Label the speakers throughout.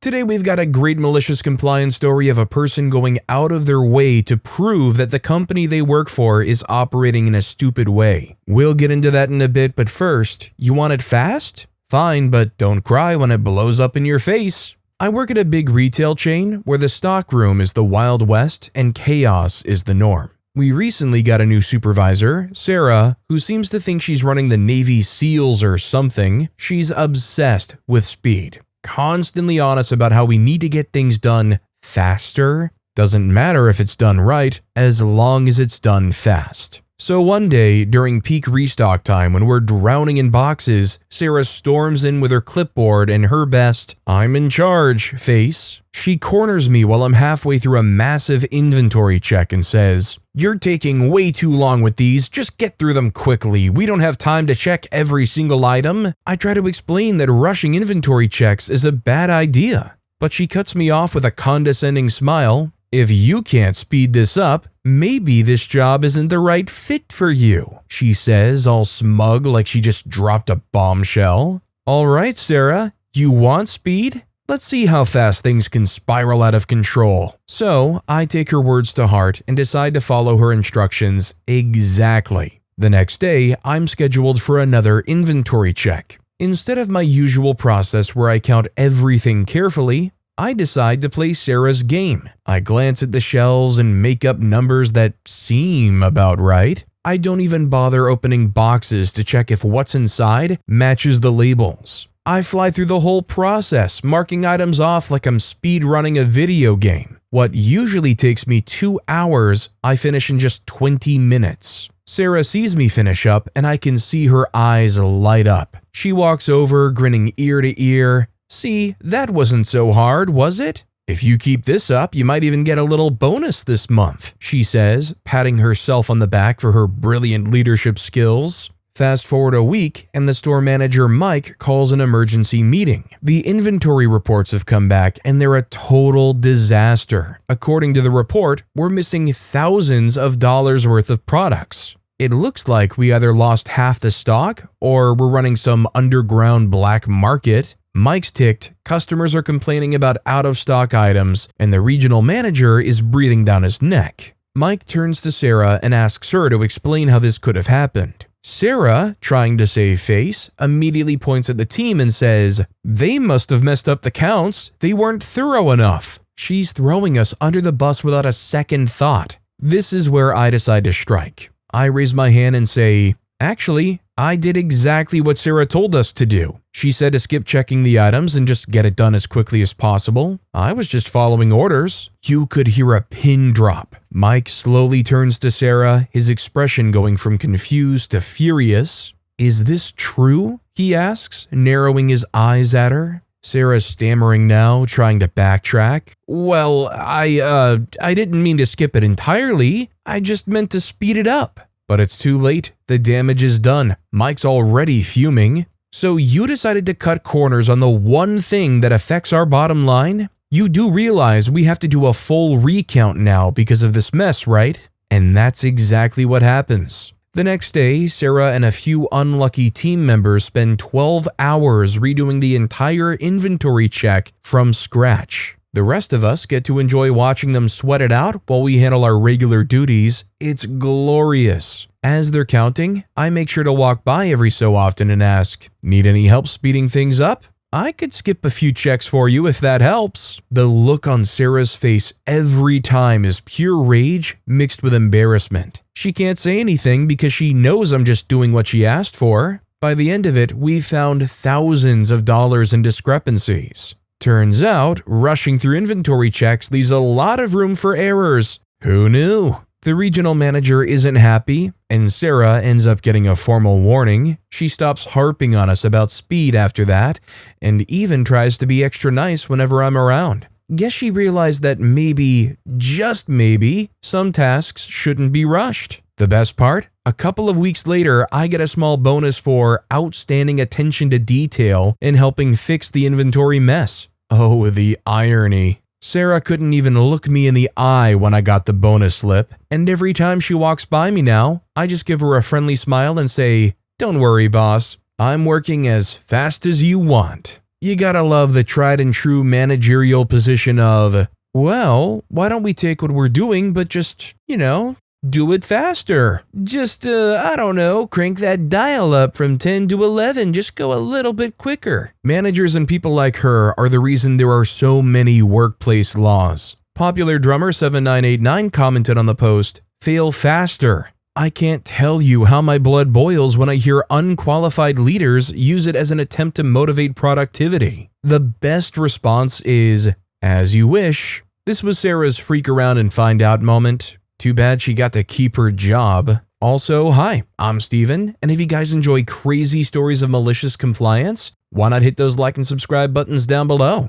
Speaker 1: Today we've got a great malicious compliance story of a person going out of their way to prove that the company they work for is operating in a stupid way. We'll get into that in a bit, but first, you want it fast? Fine, but don't cry when it blows up in your face. I work at a big retail chain where the stockroom is the Wild West and chaos is the norm. We recently got a new supervisor, Sarah, who seems to think she's running the Navy SEALs or something. She's obsessed with speed. Constantly honest about how we need to get things done faster. Doesn't matter if it's done right, as long as it's done fast. So one day, during peak restock time when we're drowning in boxes, Sarah storms in with her clipboard and her best "I'm in charge" face. She corners me while I'm halfway through a massive inventory check and says, "You're taking way too long with these, just get through them quickly, we don't have time to check every single item." I try to explain that rushing inventory checks is a bad idea, but she cuts me off with a condescending smile. "If you can't speed this up, maybe this job isn't the right fit for you," she says, all smug like she just dropped a bombshell. "All right, Sarah, you want speed? Let's see how fast things can spiral out of control." So I take her words to heart and decide to follow her instructions exactly. The next day, I'm scheduled for another inventory check. Instead of my usual process where I count everything carefully, I decide to play Sarah's game. I glance at the shelves and make up numbers that seem about right. I don't even bother opening boxes to check if what's inside matches the labels. I fly through the whole process, marking items off like I'm speed running a video game. What usually takes me 2 hours, I finish in just 20 minutes. Sarah sees me finish up and I can see her eyes light up. She walks over, grinning ear to ear. "See, that wasn't so hard, was it? If you keep this up, you might even get a little bonus this month," she says, patting herself on the back for her brilliant leadership skills. Fast forward a week, and the store manager Mike calls an emergency meeting. The inventory reports have come back, and they're a total disaster. According to the report, we're missing thousands of dollars worth of products. It looks like we either lost half the stock, or we're running some underground black market. Mike's ticked, customers are complaining about out-of-stock items, and the regional manager is breathing down his neck. Mike turns to Sarah and asks her to explain how this could have happened. Sarah, trying to save face, immediately points at the team and says, "They must have messed up the counts, they weren't thorough enough." She's throwing us under the bus without a second thought. This is where I decide to strike. I raise my hand and say, "Actually, I did exactly what Sarah told us to do. She said to skip checking the items and just get it done as quickly as possible. I was just following orders." You could hear a pin drop. Mike slowly turns to Sarah, his expression going from confused to furious. "Is this true?" he asks, narrowing his eyes at her. Sarah's stammering now, trying to backtrack. "Well, I didn't mean to skip it entirely. I just meant to speed it up." But it's too late. The damage is done. Mike's already fuming. "So you decided to cut corners on the one thing that affects our bottom line? You do realize we have to do a full recount now because of this mess, right?" And that's exactly what happens. The next day, Sarah and a few unlucky team members spend 12 hours redoing the entire inventory check from scratch. The rest of us get to enjoy watching them sweat it out while we handle our regular duties. It's glorious. As they're counting, I make sure to walk by every so often and ask, "Need any help speeding things up? I could skip a few checks for you if that helps." The look on Sarah's face every time is pure rage mixed with embarrassment. She can't say anything because she knows I'm just doing what she asked for. By the end of it, we found thousands of dollars in discrepancies. Turns out, rushing through inventory checks leaves a lot of room for errors. Who knew? The regional manager isn't happy, and Sarah ends up getting a formal warning. She stops harping on us about speed after that, and even tries to be extra nice whenever I'm around. Guess she realized that maybe, just maybe, some tasks shouldn't be rushed. The best part? A couple of weeks later, I get a small bonus for outstanding attention to detail in helping fix the inventory mess. Oh, the irony. Sarah couldn't even look me in the eye when I got the bonus slip, and every time she walks by me now, I just give her a friendly smile and say, "Don't worry, boss. I'm working as fast as you want." You gotta love the tried and true managerial position of, well, why don't we take what we're doing but just, do it faster. Just, I don't know, crank that dial up from 10 to 11, just go a little bit quicker. Managers and people like her are the reason there are so many workplace laws. Popular drummer 7989 commented on the post, "Fail faster. I can't tell you how my blood boils when I hear unqualified leaders use it as an attempt to motivate productivity." The best response is, "As you wish." This was Sarah's freak around and find out moment. Too bad she got to keep her job. Also, hi, I'm Steven, and if you guys enjoy crazy stories of malicious compliance, why not hit those like and subscribe buttons down below?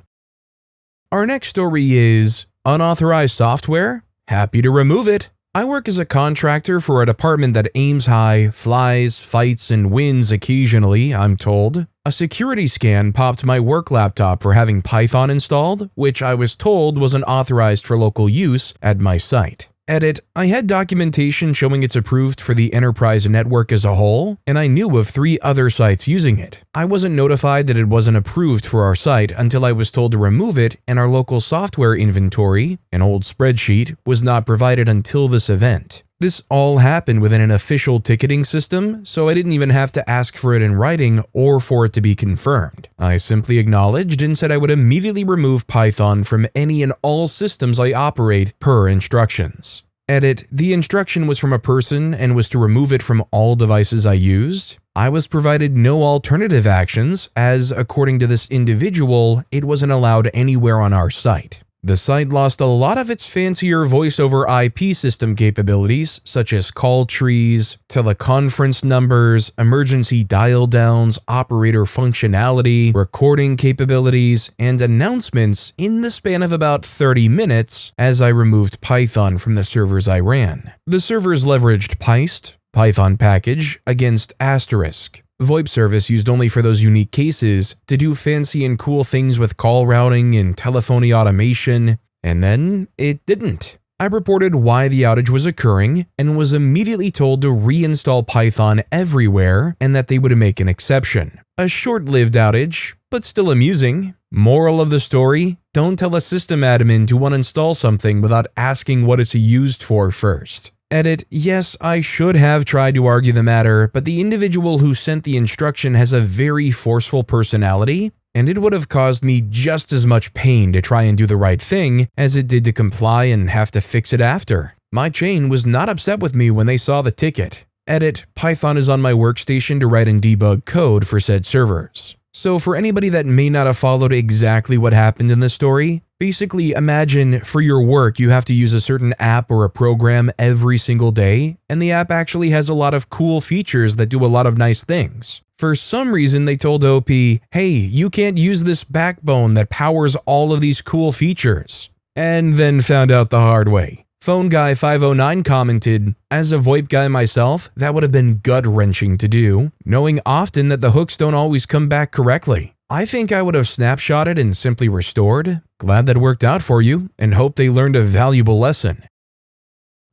Speaker 1: Our next story is Unauthorized Software? Happy to remove it. I work as a contractor for a department that aims high, flies, fights, and wins occasionally, I'm told. A security scan popped my work laptop for having Python installed, which I was told wasn't authorized for local use at my site. Edit, I had documentation showing it's approved for the enterprise network as a whole, and I knew of 3 other sites using it. I wasn't notified that it wasn't approved for our site until I was told to remove it, and our local software inventory, an old spreadsheet, was not provided until this event. This all happened within an official ticketing system, so I didn't even have to ask for it in writing or for it to be confirmed. I simply acknowledged and said I would immediately remove Python from any and all systems I operate per instructions. Edit, the instruction was from a person and was to remove it from all devices I used. I was provided no alternative actions as, according to this individual, it wasn't allowed anywhere on our site. The site lost a lot of its fancier voice over IP system capabilities, such as call trees, teleconference numbers, emergency dial downs, operator functionality, recording capabilities, and announcements in the span of about 30 minutes as I removed Python from the servers I ran. The servers leveraged Pyst, Python package, against asterisk. VoIP service used only for those unique cases to do fancy and cool things with call routing and telephony automation, and then it didn't. I reported why the outage was occurring and was immediately told to reinstall Python everywhere and that they would make an exception. A short-lived outage, but still amusing. Moral of the story, don't tell a system admin to uninstall something without asking what it's used for first. Edit, yes, I should have tried to argue the matter, but the individual who sent the instruction has a very forceful personality, and it would have caused me just as much pain to try and do the right thing as it did to comply and have to fix it after. My chain was not upset with me when they saw the ticket. Edit, Python is on my workstation to write and debug code for said servers. So for anybody that may not have followed exactly what happened in this story, basically imagine for your work you have to use a certain app or a program every single day, and the app actually has a lot of cool features that do a lot of nice things. For some reason they told OP, hey, you can't use this backbone that powers all of these cool features, and then found out the hard way. Phone Guy 509 commented, as a VoIP guy myself, that would have been gut-wrenching to do, knowing often that the hooks don't always come back correctly. I think I would have snapshotted and simply restored. Glad that worked out for you, and hope they learned a valuable lesson.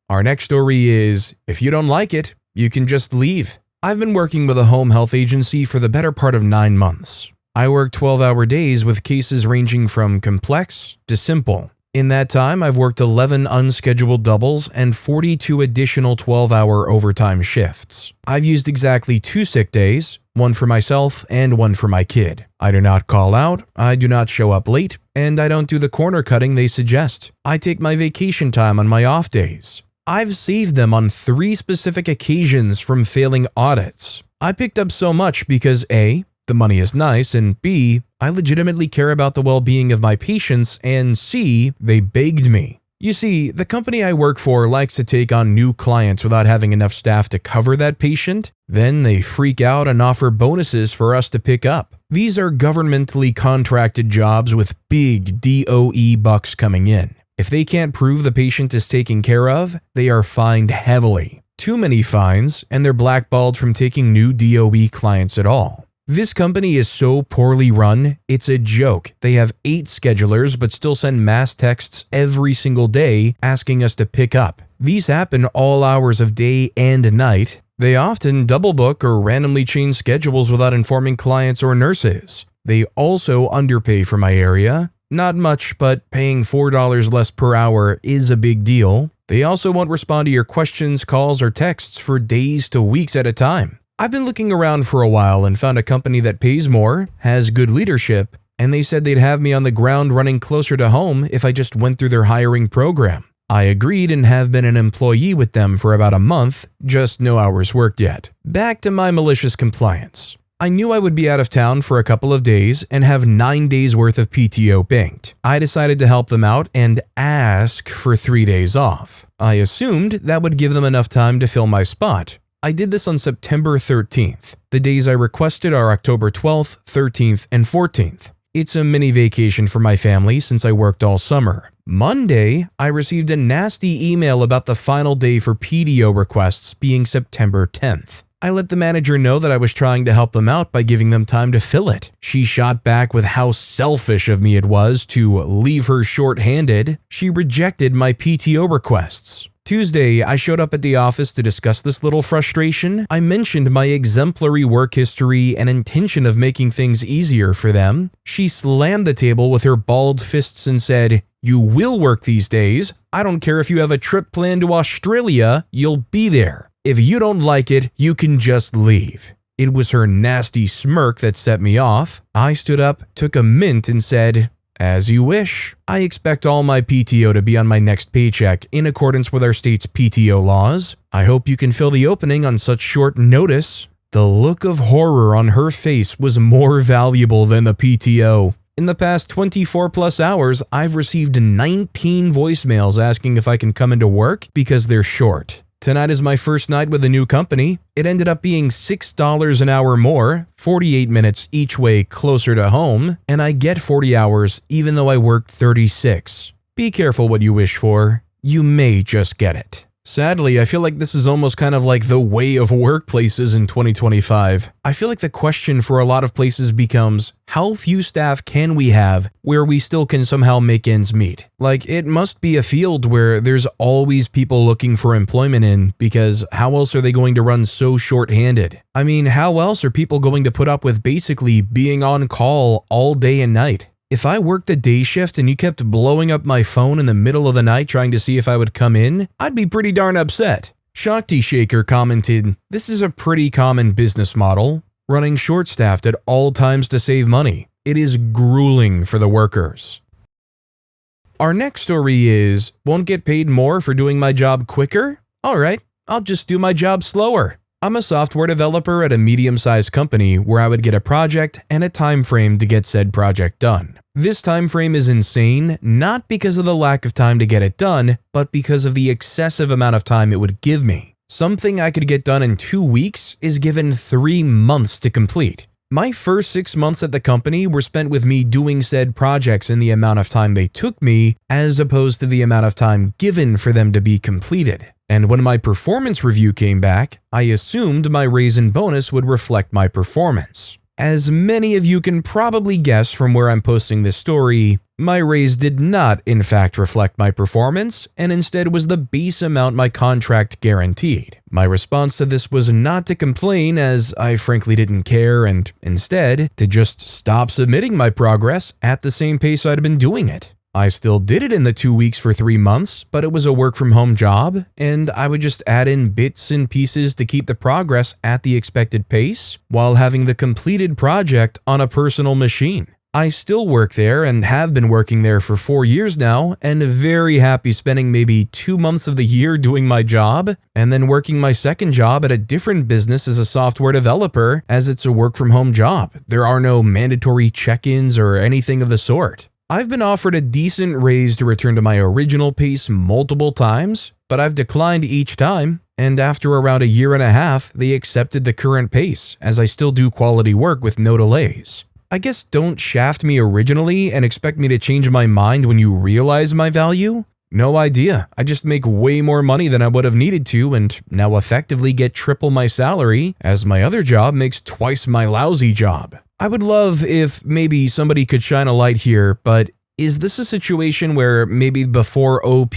Speaker 1: Our next story is, if you don't like it, you can just leave. I've been working with a home health agency for the better part of 9 months. I work 12-hour days with cases ranging from complex to simple. In that time, I've worked 11 unscheduled doubles and 42 additional 12-hour overtime shifts. I've used exactly 2 sick days, one for myself and one for my kid. I do not call out, I do not show up late, and I don't do the corner cutting they suggest. I take my vacation time on my off days. I've saved them on 3 specific occasions from failing audits. I picked up so much because A, the money is nice, and B, I legitimately care about the well-being of my patients, and C, they begged me. You see, the company I work for likes to take on new clients without having enough staff to cover that patient. Then they freak out and offer bonuses for us to pick up. These are governmentally contracted jobs with big DOE bucks coming in. If they can't prove the patient is taken care of, they are fined heavily. Too many fines, and they're blackballed from taking new DOE clients at all. This company is so poorly run, it's a joke. They have 8 schedulers but still send mass texts every single day asking us to pick up. These happen all hours of day and night. They often double book or randomly change schedules without informing clients or nurses. They also underpay for my area. Not much, but paying $4 less per hour is a big deal. They also won't respond to your questions, calls, or texts for days to weeks at a time. I've been looking around for a while and found a company that pays more, has good leadership, and they said they'd have me on the ground running closer to home if I just went through their hiring program. I agreed and have been an employee with them for about a month, just no hours worked yet. Back to my malicious compliance. I knew I would be out of town for a couple of days and have 9 days worth of PTO banked. I decided to help them out and ask for 3 days off. I assumed that would give them enough time to fill my spot. I did this on September 13th. The days I requested are October 12th, 13th, and 14th. It's a mini vacation for my family since I worked all summer. Monday, I received a nasty email about the final day for PTO requests being September 10th. I let the manager know that I was trying to help them out by giving them time to fill it. She shot back with how selfish of me it was to leave her short-handed. She rejected my PTO requests. Tuesday, I showed up at the office to discuss this little frustration. I mentioned my exemplary work history and intention of making things easier for them. She slammed the table with her balled fists and said, "You will work these days. I don't care if you have a trip planned to Australia, you'll be there. If you don't like it, you can just leave." It was her nasty smirk that set me off. I stood up, took a mint, and said, "As you wish. I expect all my PTO to be on my next paycheck in accordance with our state's PTO laws. I hope you can fill the opening on such short notice." The look of horror on her face was more valuable than the PTO. In the past 24 plus hours, I've received 19 voicemails asking if I can come into work because they're short. Tonight is my first night with a new company. It ended up being $6 an hour more, 48 minutes each way closer to home, and I get 40 hours even though I worked 36. Be careful what you wish for. You may just get it. Sadly, I feel like this is almost kind of like the way of workplaces in 2025. I feel like the question for a lot of places becomes, how few staff can we have where we still can somehow make ends meet? Like, it must be a field where there's always people looking for employment in, because how else are they going to run so short-handed? I mean, how else are people going to put up with basically being on call all day and night? If I worked the day shift and you kept blowing up my phone in the middle of the night trying to see if I would come in, I'd be pretty darn upset. Shakti Shaker commented, "This is a pretty common business model, running short-staffed at all times to save money. It is grueling for the workers." Our next story is, won't get paid more for doing my job quicker? Alright, I'll just do my job slower. I'm a software developer at a medium-sized company where I would get a project and a time frame to get said project done. This time frame is insane, not because of the lack of time to get it done, but because of the excessive amount of time it would give me. Something I could get done in 2 weeks is given 3 months to complete. My first 6 months at the company were spent with me doing said projects in the amount of time they took me, as opposed to the amount of time given for them to be completed. And when my performance review came back, I assumed my raise and bonus would reflect my performance. As many of you can probably guess from where I'm posting this story, my raise did not in fact reflect my performance, and instead was the base amount my contract guaranteed. My response to this was not to complain, as I frankly didn't care, and instead to just stop submitting my progress at the same pace I'd been doing it. I still did it in the 2 weeks for 3 months, but it was a work-from-home job, and I would just add in bits and pieces to keep the progress at the expected pace, while having the completed project on a personal machine. I still work there and have been working there for 4 years now, and very happy spending maybe 2 months of the year doing my job, and then working my second job at a different business as a software developer, as it's a work-from-home job. There are no mandatory check-ins or anything of the sort. I've been offered a decent raise to return to my original pace multiple times, but I've declined each time, and after around a year and a half, they accepted the current pace, as I still do quality work with no delays. I guess don't shaft me originally and expect me to change my mind when you realize my value? No idea. I just make way more money than I would have needed to, and now effectively get triple my salary, as my other job makes twice my lousy job. I would love if maybe somebody could shine a light here, but is this a situation where maybe before OP,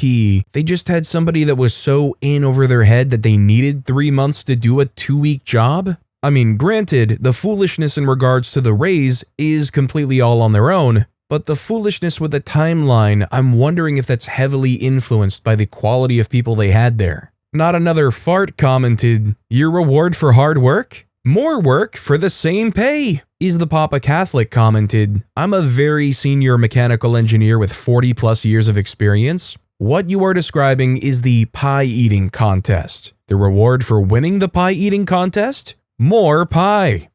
Speaker 1: they just had somebody that was so in over their head that they needed 3 months to do a 2-week job? I mean, granted, the foolishness in regards to the raise is completely all on their own, but the foolishness with the timeline, I'm wondering if that's heavily influenced by the quality of people they had there. Not Another Fart commented, "Your reward for hard work? More work for the same pay." Is the Papa Catholic commented, "I'm a very senior mechanical engineer with 40 plus years of experience. What you are describing is the pie eating contest. The reward for winning the pie eating contest? More pie."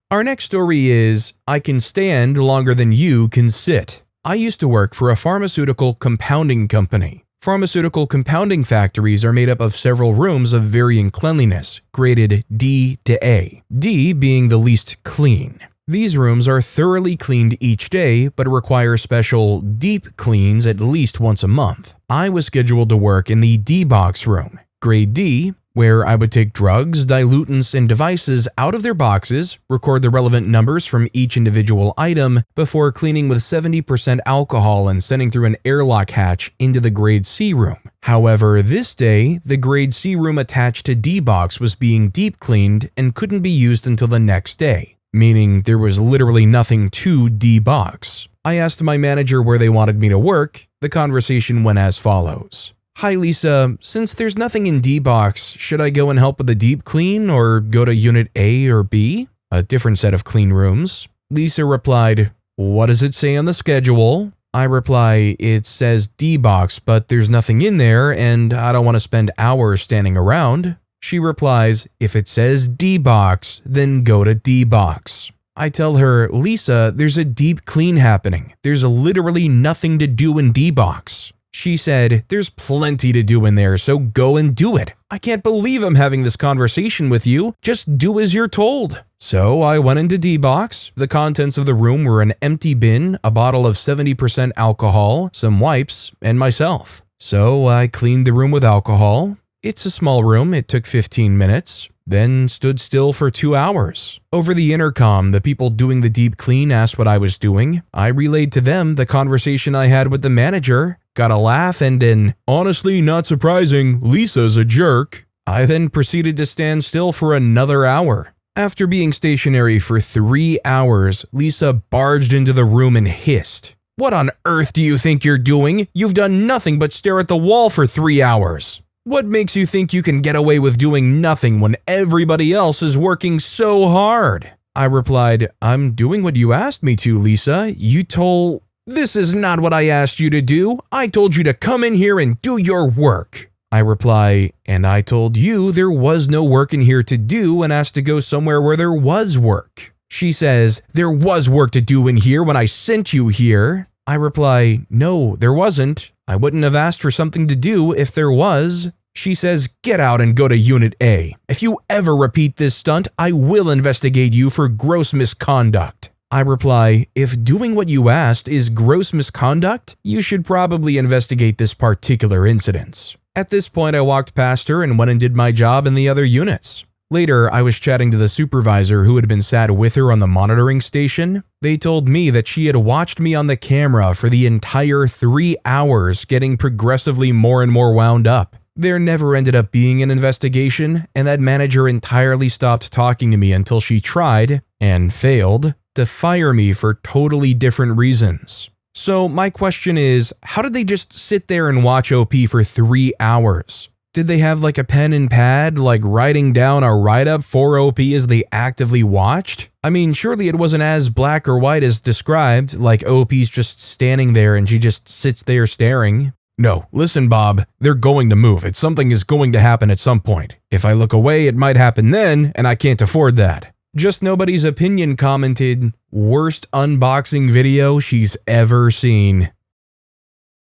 Speaker 1: Our next story is, "I can stand longer than you can sit." I used to work for a pharmaceutical compounding company. Pharmaceutical compounding factories are made up of several rooms of varying cleanliness, graded D to A, D being the least clean. These rooms are thoroughly cleaned each day, but require special deep cleans at least once a month. I was scheduled to work in the D box room, grade D, where I would take drugs, dilutants, and devices out of their boxes, record the relevant numbers from each individual item before cleaning with 70% alcohol and sending through an airlock hatch into the grade C room. However, this day, the grade C room attached to D box was being deep cleaned and couldn't be used until the next day, meaning there was literally nothing to D box. I asked my manager where they wanted me to work. The conversation went as follows. "Hi Lisa, since there's nothing in D box, should I go and help with the deep clean or go to unit A or B? A different set of clean rooms." Lisa replied, "What does it say on the schedule?" I reply, "It says D box, but there's nothing in there and I don't want to spend hours standing around." She replies, "If it says D box, then go to D box." I tell her, "Lisa, there's a deep clean happening. There's literally nothing to do in D box." She said, "There's plenty to do in there, so go and do it. I can't believe I'm having this conversation with you. Just do as you're told." So I went into D-Box. The contents of the room were an empty bin, a bottle of 70% alcohol, some wipes, and myself. So I cleaned the room with alcohol. It's a small room. It took 15 minutes. Then stood still for 2 hours. Over the intercom, the people doing the deep clean asked what I was doing. I relayed to them the conversation I had with the manager, got a laugh and an, "Honestly, not surprising, Lisa's a jerk." I then proceeded to stand still for another hour. After being stationary for 3 hours, Lisa barged into the room and hissed, "What on earth do you think you're doing? You've done nothing but stare at the wall for 3 hours. What makes you think you can get away with doing nothing when everybody else is working so hard?" I replied, "I'm doing what you asked me to, Lisa. You told..." "This is not what I asked you to do. I told you to come in here and do your work." I reply, "And I told you there was no work in here to do and asked to go somewhere where there was work." She says, "There was work to do in here when I sent you here." I reply, "No, there wasn't. I wouldn't have asked for something to do if there was." She says, "Get out and go to Unit A. If you ever repeat this stunt, I will investigate you for gross misconduct." I reply, "If doing what you asked is gross misconduct, you should probably investigate this particular incident." At this point, I walked past her and went and did my job in the other units. Later, I was chatting to the supervisor who had been sat with her on the monitoring station. They told me that she had watched me on the camera for the entire 3 hours, getting progressively more and more wound up. There never ended up being an investigation, and that manager entirely stopped talking to me until she tried, and failed, to fire me for totally different reasons. So my question is, how did they just sit there and watch OP for 3 hours? Did they have like a pen and pad, like writing down a write-up for OP as they actively watched? I mean, surely it wasn't as black or white as described, like OP's just standing there and she just sits there staring. No, listen, Bob, they're going to move. Something is going to happen at some point. If I look away, it might happen then, and I can't afford that. Just Nobody's Opinion commented, "Worst unboxing video she's ever seen."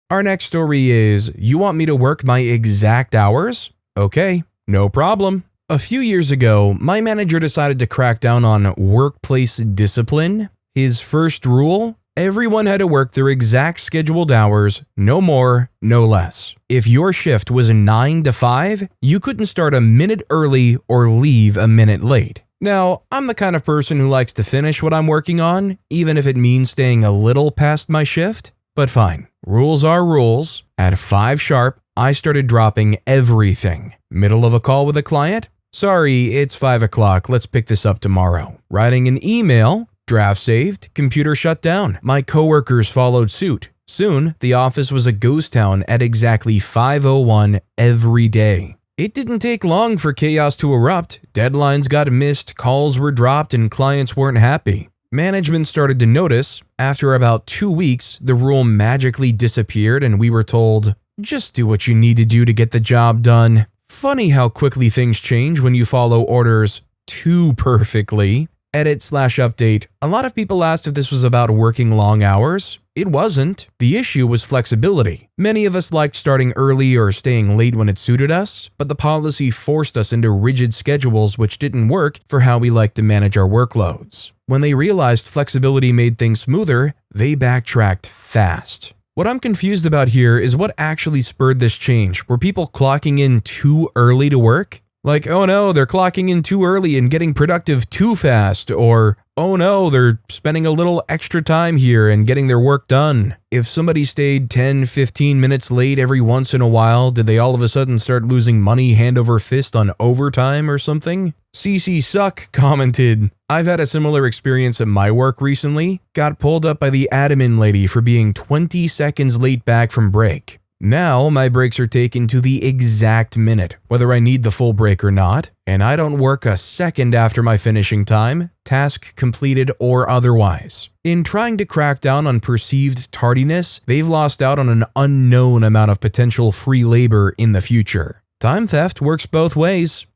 Speaker 1: Our next story is, "You want me to work my exact hours? Okay, no problem." A few years ago, my manager decided to crack down on workplace discipline. His first rule: everyone had to work their exact scheduled hours, no more, no less. If your shift was 9 to 5, you couldn't start a minute early or leave a minute late. Now, I'm the kind of person who likes to finish what I'm working on, even if it means staying a little past my shift. But fine, rules are rules. At 5 sharp, I started dropping everything. Middle of a call with a client? Sorry, it's 5 o'clock, let's pick this up tomorrow. Writing an email, draft saved, computer shut down. My coworkers followed suit. Soon, the office was a ghost town at exactly 5:01 every day. It didn't take long for chaos to erupt. Deadlines got missed, calls were dropped, and clients weren't happy. Management started to notice. After about 2 weeks, the rule magically disappeared and we were told, just do what you need to do to get the job done. Funny how quickly things change when you follow orders too perfectly. Edit/update. A lot of people asked if this was about working long hours. It wasn't. The issue was flexibility. Many of us liked starting early or staying late when it suited us, but the policy forced us into rigid schedules which didn't work for how we like to manage our workloads. When they realized flexibility made things smoother, they backtracked fast. What I'm confused about here is what actually spurred this change. Were people clocking in too early to work? Like, oh no, they're clocking in too early and getting productive too fast, or oh no, they're spending a little extra time here and getting their work done. If somebody stayed 10-15 minutes late every once in a while, did they all of a sudden start losing money hand over fist on overtime or something? CC Suck commented, I've had a similar experience at my work recently. Got pulled up by the admin lady for being 20 seconds late back from break. Now, my breaks are taken to the exact minute, whether I need the full break or not, and I don't work a second after my finishing time, task completed or otherwise. In trying to crack down on perceived tardiness, they've lost out on an unknown amount of potential free labor in the future. Time theft works both ways.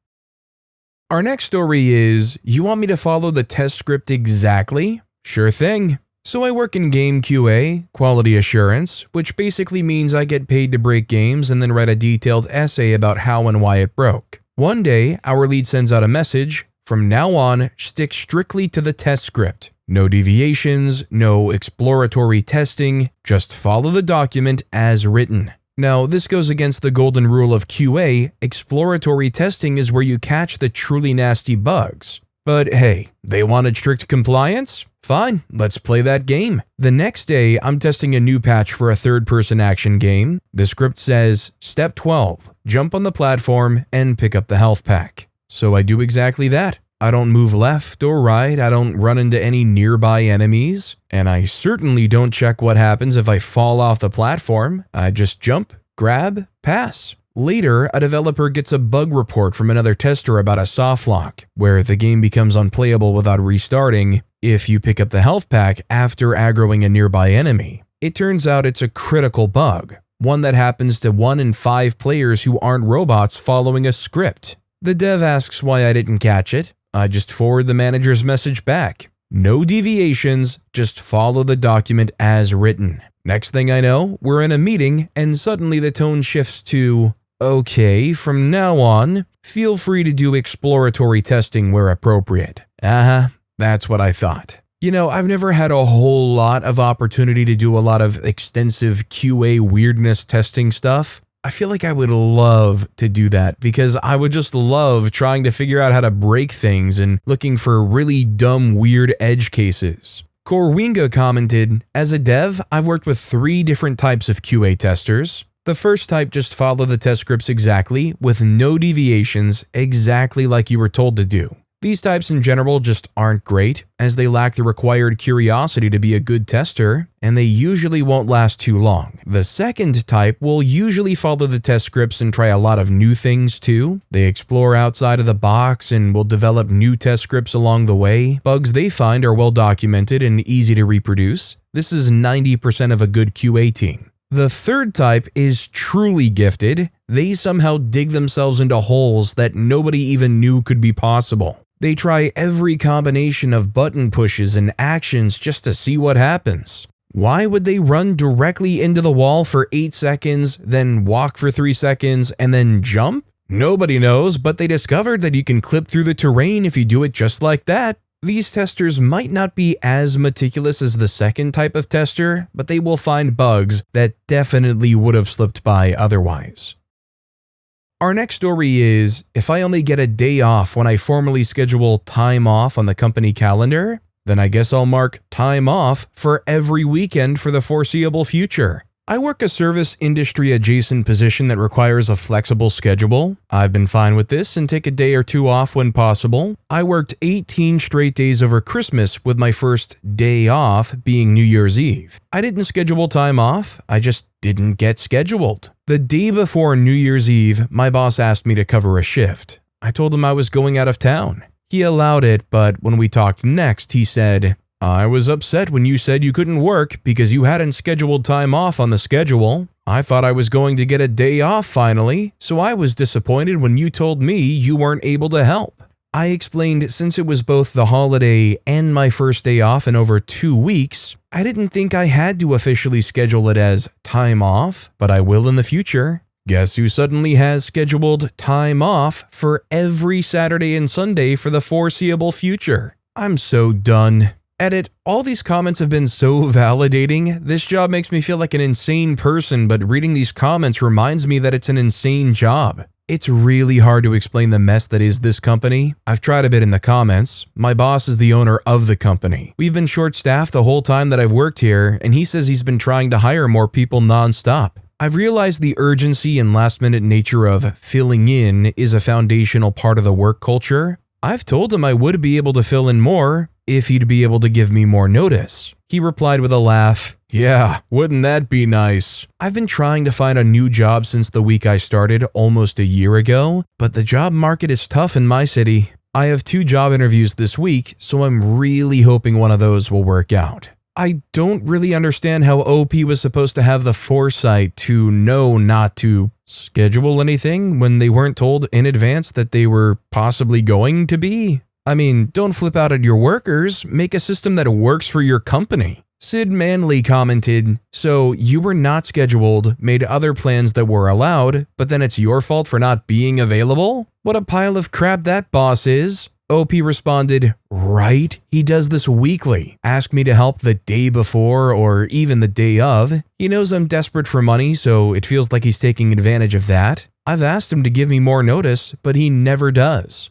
Speaker 1: Our next story is, you want me to follow the test script exactly? Sure thing. So I work in game QA, quality assurance, which basically means I get paid to break games and then write a detailed essay about how and why it broke. One day, our lead sends out a message, from now on, stick strictly to the test script. No deviations, no exploratory testing, just follow the document as written. Now, this goes against the golden rule of QA. Exploratory testing is where you catch the truly nasty bugs. But hey, they wanted strict compliance? Fine, let's play that game. The next day, I'm testing a new patch for a third-person action game. The script says, Step 12, jump on the platform and pick up the health pack. So I do exactly that. I don't move left or right, I don't run into any nearby enemies, and I certainly don't check what happens if I fall off the platform. I just jump, grab, pass. Later, a developer gets a bug report from another tester about a softlock, where the game becomes unplayable without restarting if you pick up the health pack after aggroing a nearby enemy. It turns out it's a critical bug, one that happens to 1 in 5 players who aren't robots following a script. The dev asks why I didn't catch it. I just forward the manager's message back. No deviations, just follow the document as written. Next thing I know, we're in a meeting and suddenly the tone shifts to, okay, from now on, feel free to do exploratory testing where appropriate. That's what I thought. You know, I've never had a whole lot of opportunity to do a lot of extensive QA weirdness testing stuff. I feel like I would love to do that because I would just love trying to figure out how to break things and looking for really dumb, weird edge cases. Corwinga commented, as a dev, I've worked with 3 different types of QA testers. The first type just follow the test scripts exactly, with no deviations, exactly like you were told to do. These types in general just aren't great, as they lack the required curiosity to be a good tester, and they usually won't last too long. The second type will usually follow the test scripts and try a lot of new things too. They explore outside of the box and will develop new test scripts along the way. Bugs they find are well documented and easy to reproduce. This is 90% of a good QA team. The third type is truly gifted. They somehow dig themselves into holes that nobody even knew could be possible. They try every combination of button pushes and actions just to see what happens. Why would they run directly into the wall for 8 seconds, then walk for 3 seconds, and then jump? Nobody knows, but they discovered that you can clip through the terrain if you do it just like that. These testers might not be as meticulous as the second type of tester, but they will find bugs that definitely would have slipped by otherwise. Our next story is, if I only get a day off when I formally schedule time off on the company calendar, then I guess I'll mark time off for every weekend for the foreseeable future. I work a service industry adjacent position that requires a flexible schedule. I've been fine with this and take a day or two off when possible. I worked 18 straight days over Christmas, with my first day off being New Year's Eve. I didn't schedule time off, I just didn't get scheduled. The day before New Year's Eve, my boss asked me to cover a shift. I told him I was going out of town. He allowed it, but when we talked next, he said, "I was upset when you said you couldn't work because you hadn't scheduled time off on the schedule. I thought I was going to get a day off finally, so I was disappointed when you told me you weren't able to help." I explained since it was both the holiday and my first day off in over 2 weeks, I didn't think I had to officially schedule it as time off, but I will in the future. Guess who suddenly has scheduled time off for every Saturday and Sunday for the foreseeable future? I'm so done. Edit, all these comments have been so validating. This job makes me feel like an insane person, but reading these comments reminds me that it's an insane job. It's really hard to explain the mess that is this company. I've tried a bit in the comments. My boss is the owner of the company. We've been short-staffed the whole time that I've worked here, and he says he's been trying to hire more people non-stop. I've realized the urgency and last-minute nature of filling in is a foundational part of the work culture. I've told him I would be able to fill in more if he'd be able to give me more notice. He replied with a laugh, "Yeah, wouldn't that be nice?" I've been trying to find a new job since the week I started almost a year ago, but the job market is tough in my city. I have 2 job interviews this week, so I'm really hoping one of those will work out. I don't really understand how OP was supposed to have the foresight to know not to schedule anything when they weren't told in advance that they were possibly going to be. I mean, don't flip out at your workers, make a system that works for your company. Sid Manley commented, "So you were not scheduled, made other plans that were allowed, but then it's your fault for not being available? What a pile of crap that boss is." OP responded, "Right? He does this weekly. Ask me to help the day before or even the day of. He knows I'm desperate for money, so it feels like he's taking advantage of that. I've asked him to give me more notice, but he never does."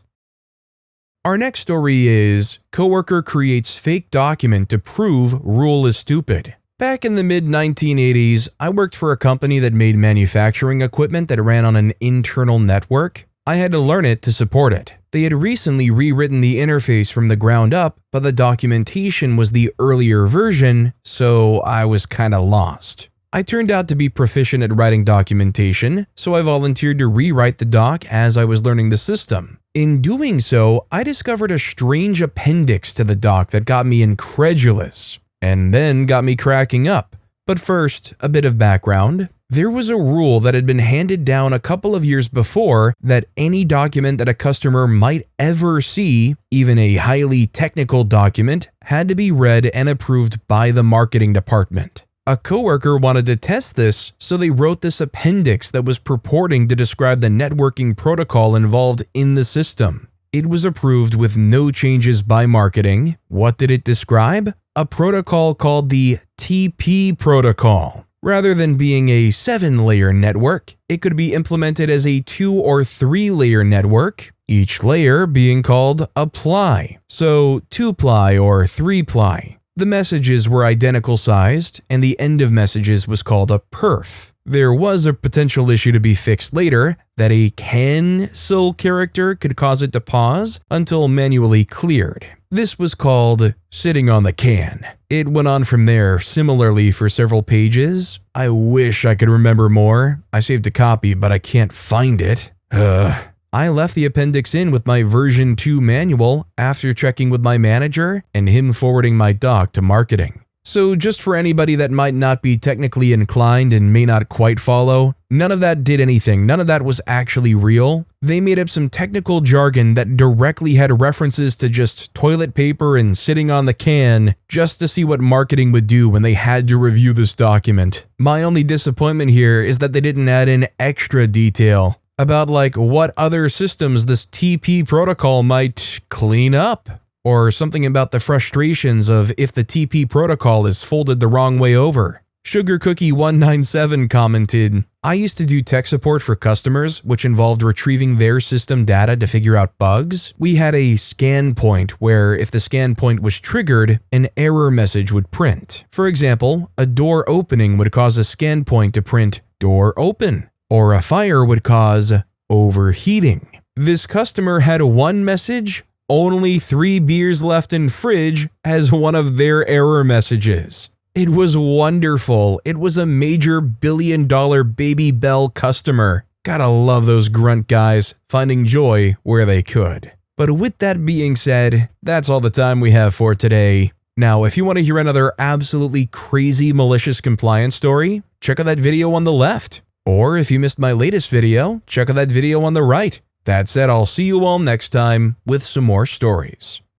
Speaker 1: Our next story is, coworker creates fake document to prove rule is stupid. Back in the mid-1980s, I worked for a company that made manufacturing equipment that ran on an internal network. I had to learn it to support it. They had recently rewritten the interface from the ground up, but the documentation was the earlier version, so I was kinda lost. I turned out to be proficient at writing documentation, so I volunteered to rewrite the doc as I was learning the system. In doing so, I discovered a strange appendix to the doc that got me incredulous, and then got me cracking up. But first, a bit of background. There was a rule that had been handed down a couple of years before that any document that a customer might ever see, even a highly technical document, had to be read and approved by the marketing department. A coworker wanted to test this, so they wrote this appendix that was purporting to describe the networking protocol involved in the system. It was approved with no changes by marketing. What did it describe? A protocol called the TP protocol. Rather than being a 7-layer network, it could be implemented as a 2 or 3-layer network, each layer being called a ply, so 2-ply or 3-ply. The messages were identical sized, and the end of messages was called a perf. There was a potential issue to be fixed later, that a cancel character could cause it to pause until manually cleared. This was called sitting on the can. It went on from there similarly for several pages. I wish I could remember more. I saved a copy, but I can't find it. I left the appendix in with my version 2 manual after checking with my manager and him forwarding my doc to marketing. So just for anybody that might not be technically inclined and may not quite follow, none of that did anything. None of that was actually real. They made up some technical jargon that directly had references to just toilet paper and sitting on the can just to see what marketing would do when they had to review this document. My only disappointment here is that they didn't add in extra detail about like what other systems this TP protocol might clean up. Or something about the frustrations of if the TP protocol is folded the wrong way over. Sugar Cookie 197 commented, I used to do tech support for customers, which involved retrieving their system data to figure out bugs. We had a scan point where if the scan point was triggered, an error message would print. For example, a door opening would cause a scan point to print "door open," or a fire would cause "overheating." This customer had one message, "only 3 beers left in fridge," as one of their error messages. It was wonderful. It was a major billion-dollar Baby Bell customer. Gotta love those grunt guys, finding joy where they could. But with that being said, that's all the time we have for today. Now, if you want to hear another absolutely crazy malicious compliance story, check out that video on the left. Or if you missed my latest video, check out that video on the right. That said, I'll see you all next time with some more stories.